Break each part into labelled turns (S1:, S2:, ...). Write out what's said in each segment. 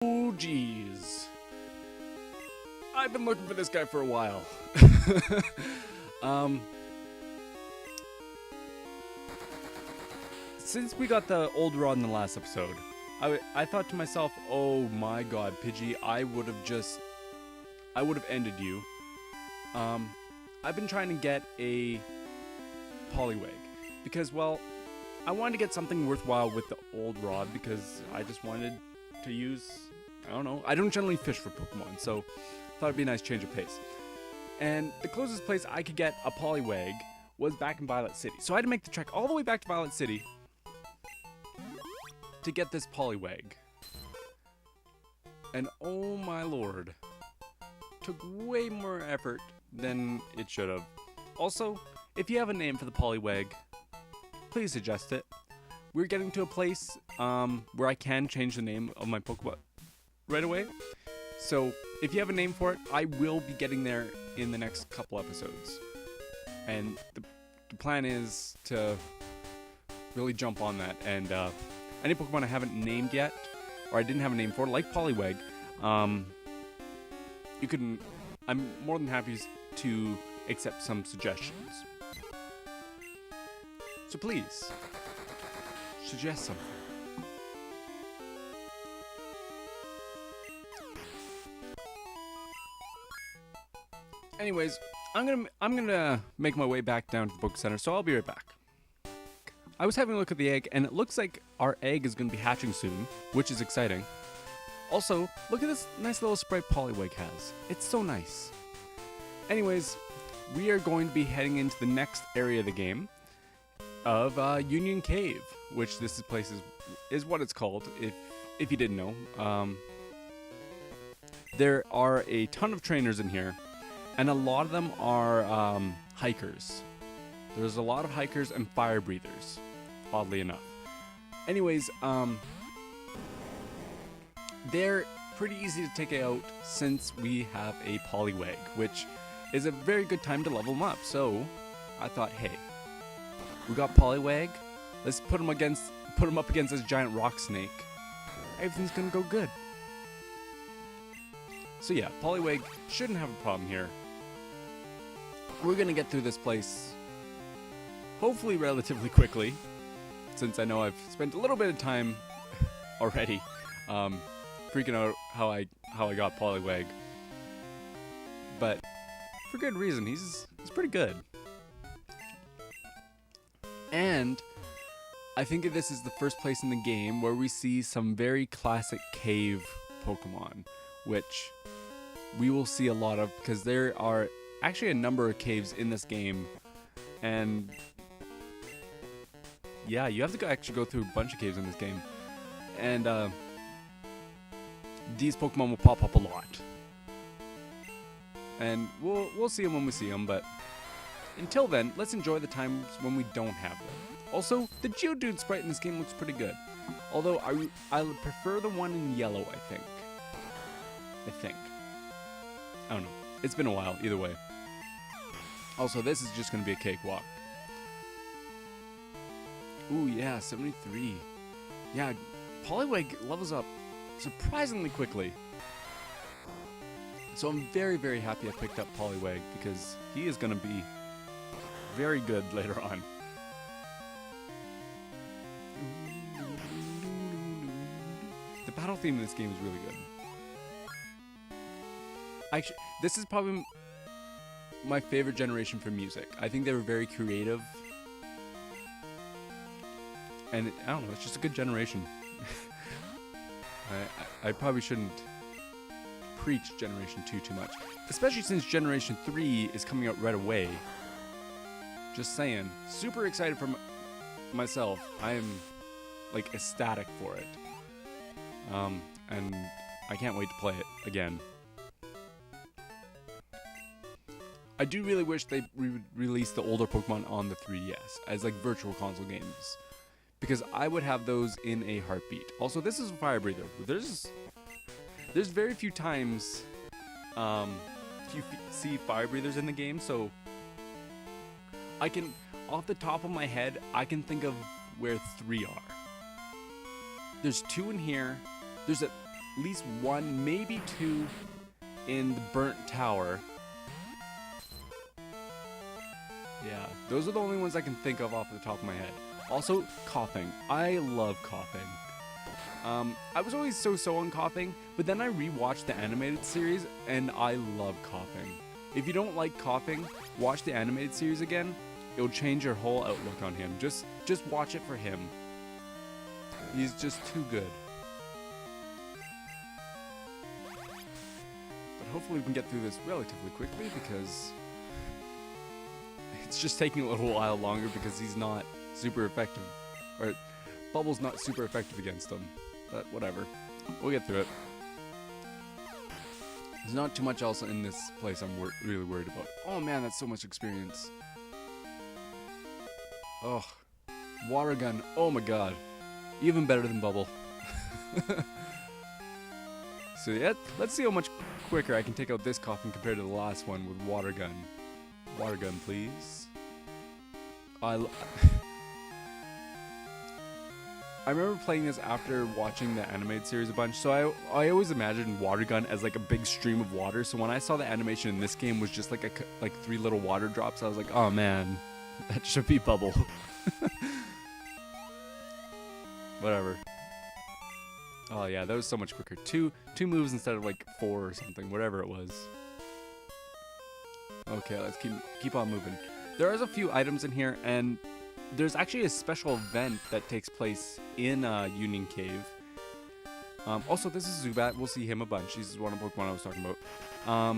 S1: Oh, geez. I've been looking for this guy for a while. um, since we got the old rod in the last episode, I thought to myself, oh my god, Pidgey, I would have ended you. I've been trying to get a Bubble-wag because, well, I wanted to get something worthwhile with the old rod because I just wanted to use, I don't know, I don't generally fish for Pokemon, so thought it'd be a nice change of pace. And the closest place I could get a Bubble-wag was back in Violet City. So I had to make the trek all the way back to Violet City to get this Bubble-wag. And oh my lord, took way more effort than it should have. Also, if you have a name for the Bubble-wag, please suggest it. We're getting to a place where I can change the name of my Pokemon right away. So if you have a name for it, I will be getting there in the next couple episodes. And the plan is to really jump on that. And any Pokemon I haven't named yet, or I didn't have a name for, like Bubble-wag, I'm more than happy to accept some suggestions. So please, suggest something. Anyways, I'm gonna make my way back down to the book center, so I'll be right back. I was having a look at the egg, and it looks like our egg is gonna be hatching soon, which is exciting. Also, look at this nice little sprite Bubble-wag has. It's so nice. Anyways, we are going to be heading into the next area of the game of Union Cave, which this place is what it's called. If you didn't know, there are a ton of trainers in here, and a lot of them are hikers. There's a lot of hikers and fire breathers, oddly enough. Anyways, they're pretty easy to take out since we have a Bubble-wag, which is a very good time to level them up. So I thought, hey, we got Bubble-wag, let's put him up against this giant rock snake. Everything's gonna go good. So yeah, Bubble-wag shouldn't have a problem here. We're gonna get through this place hopefully relatively quickly, since I know I've spent a little bit of time already freaking out how I got Bubble-wag. But for good reason, he's pretty good. And I think this is the first place in the game where we see some very classic cave Pokemon, which we will see a lot of because there are actually a number of caves in this game. And yeah, you have to actually go through a bunch of caves in this game. And these Pokemon will pop up a lot. And we'll see them when we see them, but until then, let's enjoy the times when we don't have them. Also, the Geodude sprite in this game looks pretty good. Although I prefer the one in yellow, I think. I don't know. It's been a while, either way. Also, this is just going to be a cakewalk. Ooh, yeah, 73. Yeah, Bubble-wag levels up surprisingly quickly. So I'm very, very happy I picked up Bubble-wag because he is going to be very good later on. The battle theme in this game is really good. Actually, this is probably my favorite generation for music. I think they were very creative. And I don't know, it's just a good generation. I probably shouldn't preach Generation 2 too much. Especially since Generation 3 is coming out right away. Just saying. Super excited for myself. I am, like, ecstatic for it. And I can't wait to play it again. I do really wish they released the older Pokemon on the 3DS as, like, virtual console games. Because I would have those in a heartbeat. Also, this is a fire breather. There's very few times you see fire breathers in the game, so I can, off the top of my head, I can think of where 3 are. There's 2 in here. There's least one, maybe two in the burnt tower. Yeah, those are the only ones I can think of off the top of my head. Also, coughing. I love coughing. I was always so-so on coughing, but then I rewatched the animated series, and I love coughing. If you don't like coughing, watch the animated series again. It'll change your whole outlook on him. Just watch it for him. He's just too good. But hopefully we can get through this relatively quickly, because it's just taking a little while longer because he's not super effective. Or Bubble's not super effective against him. But whatever. We'll get through it. There's not too much else in this place I'm really worried about. Oh man, that's so much experience. Oh, water gun. Oh my god. Even better than Bubble. So yeah, let's see how much quicker I can take out this coffin compared to the last one with water gun. Water gun, please. I remember playing this after watching the animated series a bunch, so I always imagined water gun as like a big stream of water. So when I saw the animation in this game was just like three little water drops, I was like, oh man, that should be Bubble. Whatever. Oh yeah, that was so much quicker. Two moves instead of like 4 or something, whatever it was. Okay, let's keep on moving. There is a few items in here, and there's actually a special event that takes place in Union Cave. Also, this is Zubat. We'll see him a bunch. He's one of the Pokemon I was talking about.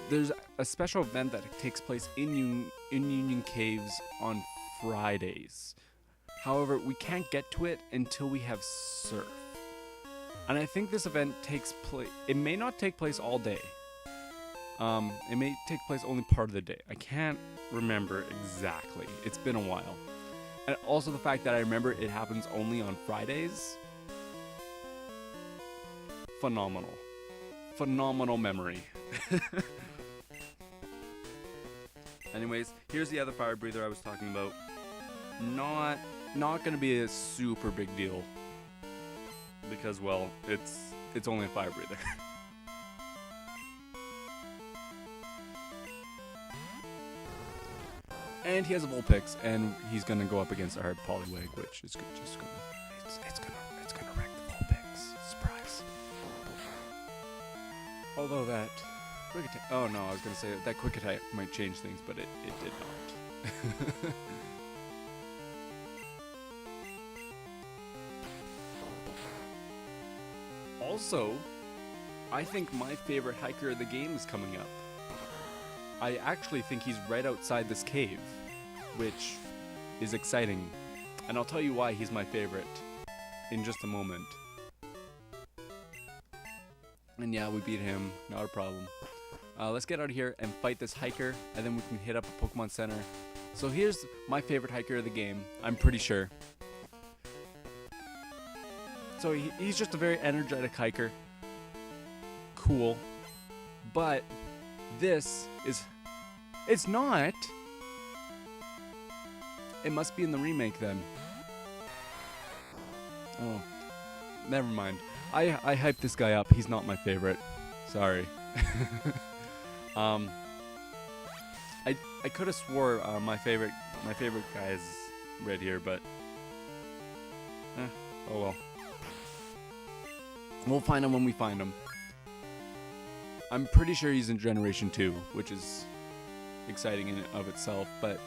S1: There's a special event that takes place in Union Caves on Fridays. However, we can't get to it until we have Surf. And I think this event takes place... It may not take place all day. It may take place only part of the day. I can't remember exactly. It's been a while. And also the fact that I remember it happens only on Fridays. Phenomenal. Phenomenal memory. Anyways, here's the other fire breather I was talking about. Not gonna be a super big deal. Because, well, it's only a fire breather. And he has a Vulpix, and he's gonna go up against our Bubble-wag, which is just gonna it's gonna wreck the Vulpix. Surprise. Although that quick attack, oh no, I was gonna say that quick attack might change things, but it did not. Also, I think my favorite hiker of the game is coming up. I actually think he's right outside this cave, which is exciting. And I'll tell you why he's my favorite in just a moment. And yeah, we beat him, not a problem. Let's get out of here and fight this hiker, and then we can hit up a Pokemon Center. So here's my favorite hiker of the game, I'm pretty sure. So he's just a very energetic hiker. Cool. But this is... It's not! It must be in the remake then. Oh. Never mind. I hyped this guy up. He's not my favorite. Sorry. I could have swore my favorite guy is right here, but oh well. We'll find him when we find him. I'm pretty sure he's in Generation 2, which is exciting in and of itself, but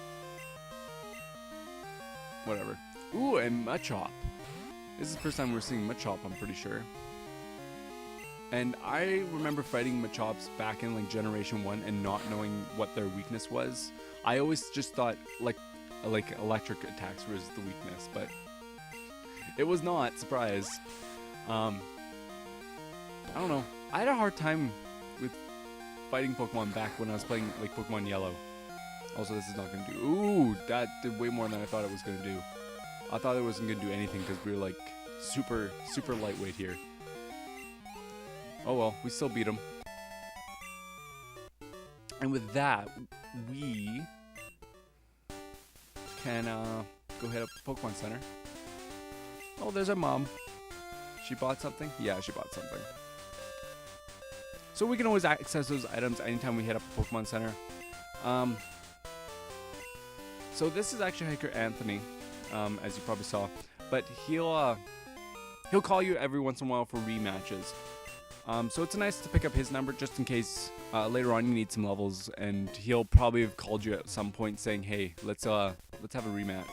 S1: whatever. Ooh, and Machop. This is the first time we're seeing Machop, I'm pretty sure. And I remember fighting Machops back in like Generation 1 and not knowing what their weakness was. I always just thought like electric attacks was the weakness, but it was not. Surprise. I don't know. I had a hard time with fighting Pokemon back when I was playing like Pokemon Yellow. Also, this is not going to do... Ooh, that did way more than I thought it was going to do. I thought it wasn't going to do anything because we were like super lightweight here. Oh well, we still beat him. And with that, we can go hit up the Pokemon Center. Oh, there's our mom. She bought something? Yeah, she bought something. So we can always access those items anytime we hit up a Pokemon Center. So this is actually Hiker Anthony, as you probably saw. But he'll call you every once in a while for rematches. So it's nice to pick up his number just in case later on you need some levels, and he'll probably have called you at some point saying, "Hey, let's have a rematch."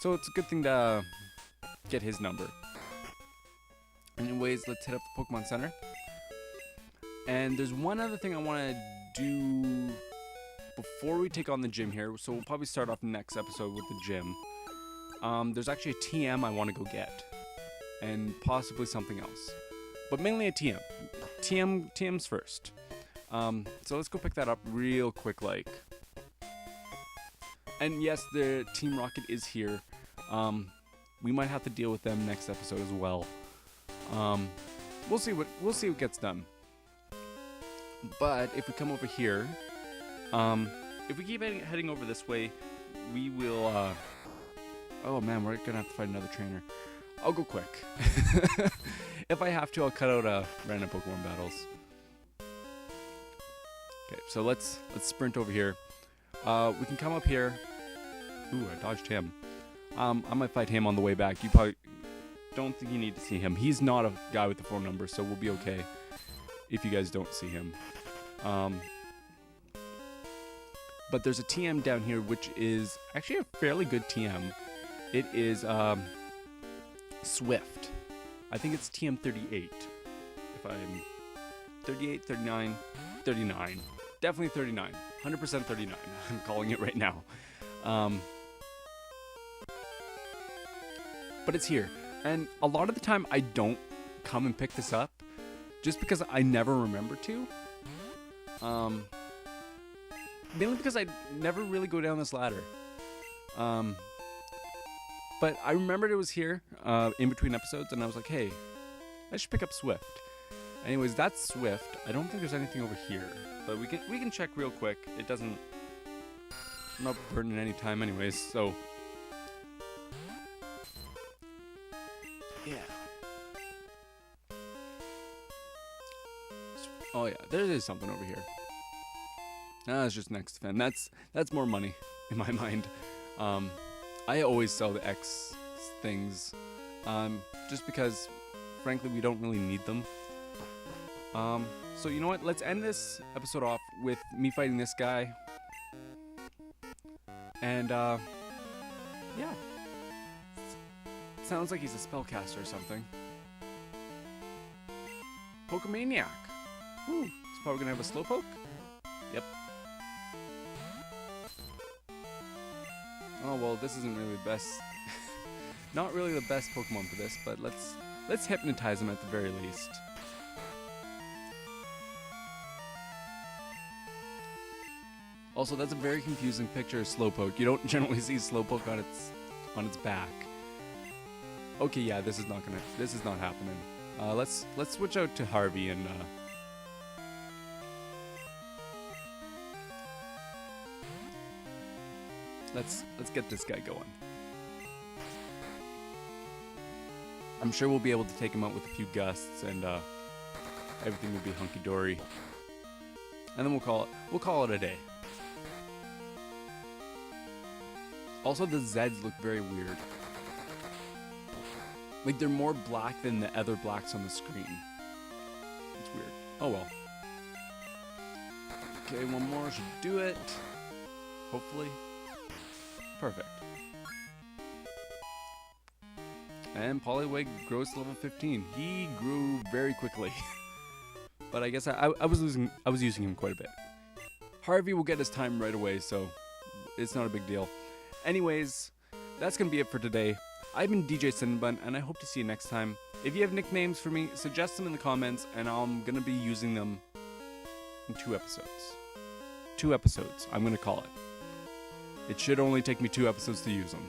S1: So it's a good thing to get his number. Anyways, let's hit up the Pokemon Center. And there's one other thing I want to do before we take on the gym here. So we'll probably start off next episode with the gym. There's actually a TM I want to go get, and possibly something else, but mainly a TM. TM's first. So let's go pick that up real quick, like. And yes, the Team Rocket is here. We might have to deal with them next episode as well. We'll see what gets done. But if we come over here, if we keep heading over this way, we will. Oh man, we're gonna have to find another trainer. I'll go quick. If I have to, I'll cut out random Pokemon battles. Okay, so let's sprint over here. We can come up here. Ooh, I dodged him. I might fight him on the way back. You probably don't think you need to see him. He's not a guy with the phone number, so we'll be okay if you guys don't see him. But there's a TM down here, which is actually a fairly good TM. It is Swift. I think it's TM 38. If I'm 38, 39, 39. Definitely 39. 100% 39. I'm calling it right now. But it's here. And a lot of the time I don't come and pick this up just because I never remember to. Mainly because I never really go down this ladder. But I remembered it was here in between episodes, and I was like, hey, I should pick up Swift. Anyways, that's Swift. I don't think there's anything over here, but we can check real quick. It doesn't. I'm not burning any time, anyways. So yeah. Oh yeah, there is something over here. It's just next fan. That's more money in my mind. I always sell the X things, just because, frankly, we don't really need them. So you know what? Let's end this episode off with me fighting this guy. And yeah, sounds like he's a spellcaster or something. Pokemaniac. Ooh, he's probably gonna have a Slowpoke. Yep. Oh well, this isn't really the best. Not really the best Pokemon for this, but let's hypnotize him at the very least. Also, that's a very confusing picture of Slowpoke. You don't generally see Slowpoke on its back. Okay, yeah, this is not happening. Let's switch out to Harvey and let's get this guy going. I'm sure we'll be able to take him out with a few gusts, and everything will be hunky dory. And then we'll call it a day. Also, the Zeds look very weird. Like they're more black than the other blacks on the screen. It's weird. Oh well. Okay, one more should do it. Hopefully. Perfect. And Bubble-wag grows to level 15. He grew very quickly. But I guess I was using him quite a bit. Harvey will get his time right away, so it's not a big deal. Anyways, that's going to be it for today. I've been DjCinnamonBun, and I hope to see you next time. If you have nicknames for me, suggest them in the comments, and I'm going to be using them in 2 episodes. 2 episodes, I'm going to call it. It should only take me 2 episodes to use them.